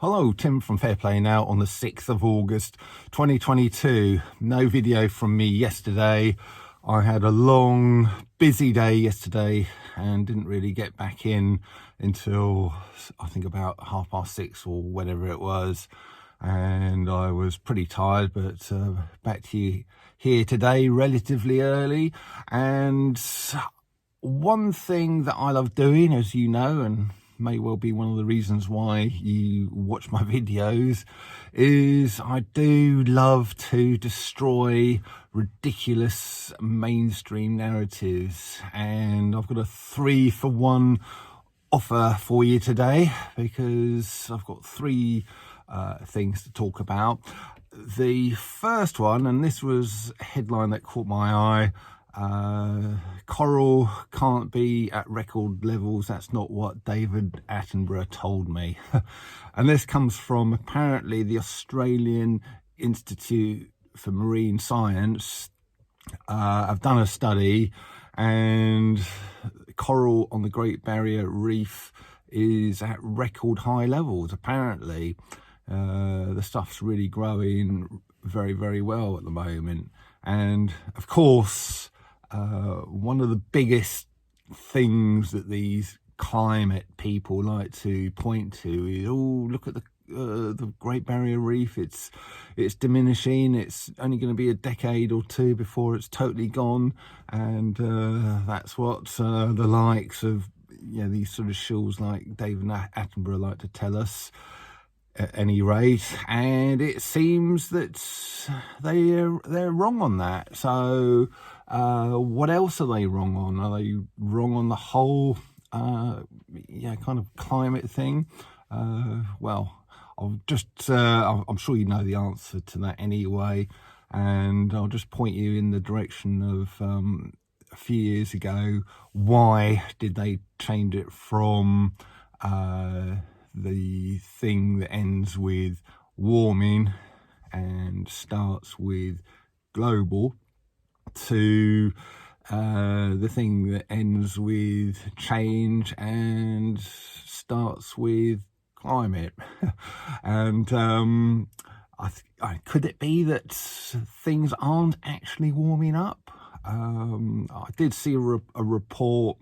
Hello, Tim from Fair Play Now on the 6th of August 2022. No video from me yesterday. I had a long, busy day yesterday and didn't really get back in until I think about 6:30 or whatever it was. And I was pretty tired, but back to you here today relatively early. And one thing that I love doing, as you know, and may well be one of the reasons why you watch my videos, is I do love to destroy ridiculous mainstream narratives. And I've got a 3-for-1 offer for you today, because I've got three things to talk about. The first one, and this was a headline that caught my eye: coral can't be at record levels. That's not what David Attenborough told me. And this comes from apparently the Australian Institute for Marine Science. I've done a study, and coral on the Great Barrier Reef is at record high levels. Apparently the stuff's really growing very, very well at the moment. And of course, one of the biggest things that these climate people like to point to is, oh, look at the Great Barrier Reef. It's diminishing. It's only going to be a decade or two before it's totally gone. And that's what the likes of these sort of shills like David Attenborough like to tell us, at any rate. And it seems that they're wrong on that. So what else are they wrong on? Are they wrong on the whole kind of climate thing? Well, I'm sure you know the answer to that anyway, and I'll just point you in the direction of a few years ago. Why did they change it from the thing that ends with warming and starts with global to the thing that ends with change and starts with climate? And could it be that things aren't actually warming up? I did see a report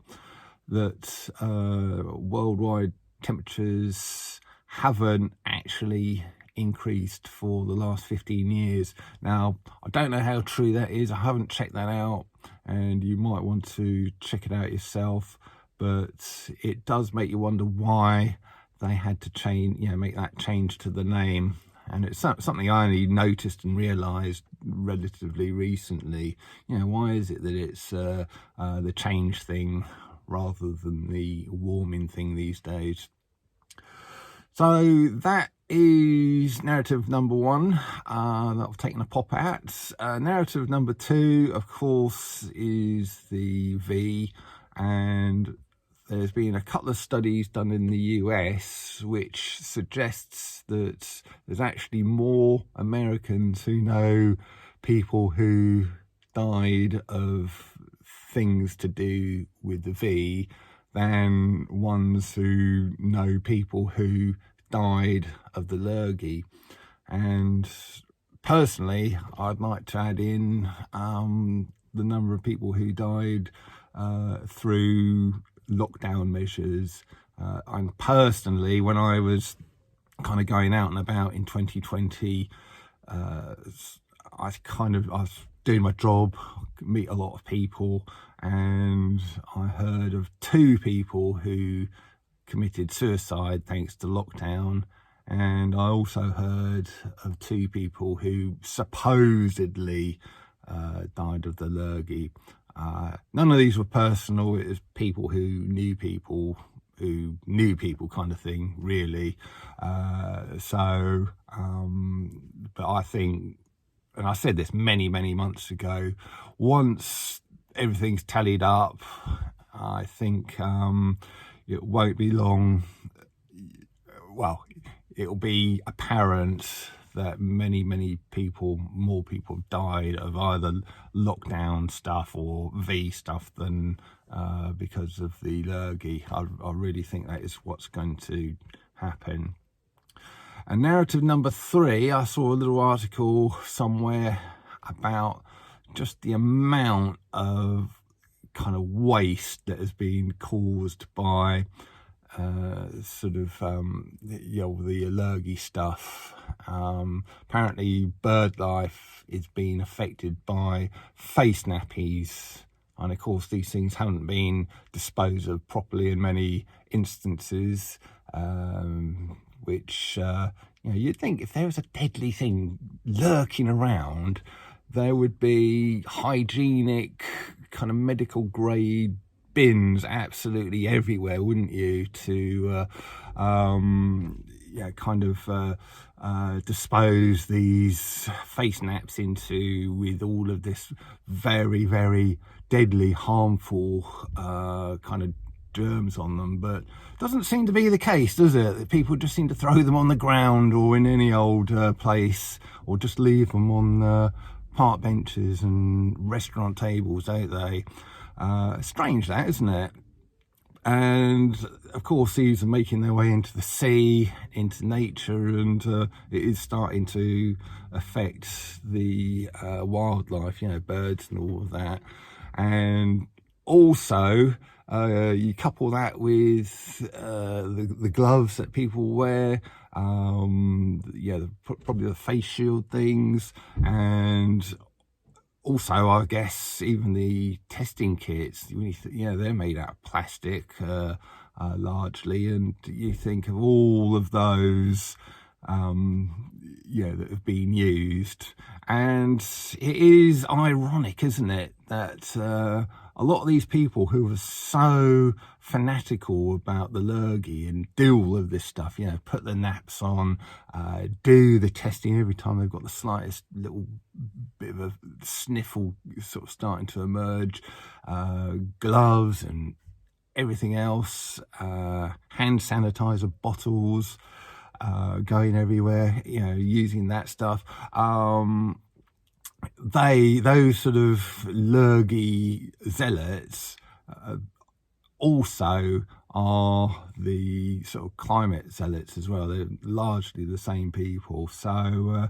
that worldwide temperatures haven't actually increased for the last 15 years. Now, I don't know how true that is. I haven't checked that out, and you might want to check it out yourself. But it does make you wonder why they had to change, make that change to the name. And it's something I only noticed and realised relatively recently. Why is it that it's the change thing rather than the warming thing these days? So that is narrative number one that I've taken a pop at. Narrative number two, of course, is the V. And there's been a couple of studies done in the US which suggests that there's actually more Americans who know people who died of things to do with the V than ones who know people who died of the lurgy. And personally, I'd like to add in the number of people who died through lockdown measures. And personally, when I was kind of going out and about in 2020, I was doing my job, meet a lot of people, and I heard of 2 people who committed suicide thanks to lockdown. And I also heard of 2 people who supposedly died of the lurgy. None of these were personal. It was people who knew people kind of thing, really. But I think, and I said this many months ago, once everything's tallied up, I think it won't be long. Well, it'll be apparent that many more people died of either lockdown stuff or V stuff than because of the lurgy. I really think that is what's going to happen. And narrative number 3, I saw a little article somewhere about just the amount of kind of waste that has been caused by the allergy stuff. Apparently bird life is being affected by face nappies, and of course these things haven't been disposed of properly in many instances, which you'd think if there was a deadly thing lurking around, there would be hygienic kind of medical grade bins absolutely everywhere, wouldn't you, to dispose these face naps into, with all of this very, very deadly, harmful kind of germs on them. But doesn't seem to be the case, does it? People just seem to throw them on the ground or in any old place, or just leave them on park benches and restaurant tables, don't they? Strange that, isn't it? And of course these are making their way into the sea, into nature, and it is starting to affect the wildlife, birds and all of that. And also you couple that with the gloves that people wear, probably the face shield things, and also, I guess, even the testing kits, they're made out of plastic largely, and you think of all of those that have been used. And it is ironic, isn't it, that a lot of these people who are so fanatical about the lurgy and do all of this stuff, put the naps on, do the testing every time they've got the slightest little bit of a sniffle sort of starting to emerge, gloves and everything else, hand sanitizer bottles going everywhere, using that stuff. Those sort of lurgy zealots also are the sort of climate zealots as well. They're largely the same people. So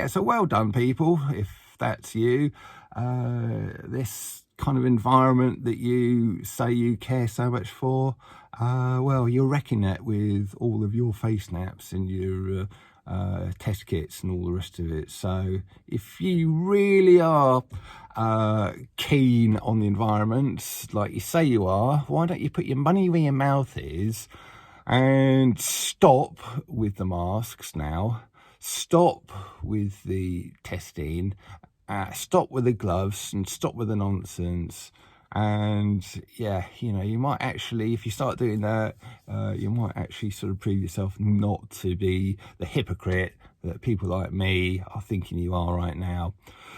so well done, people, if that's you. This kind of environment that you say you care so much for, well, you're wrecking it with all of your face naps and your test kits and all the rest of it. So if you really are keen on the environment, like you say you are, why don't you put your money where your mouth is and stop with the masks now, stop with the testing, stop with the gloves, and stop with the nonsense. And you might actually, if you start doing that, you might actually sort of prove yourself not to be the hypocrite that people like me are thinking you are right now.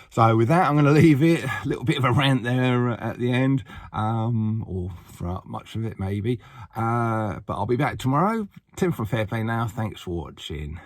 So with that, I'm going to leave it. A little bit of a rant there at the end, or throughout much of it maybe, but I'll be back tomorrow. Tim from Fair Play Now, thanks for watching.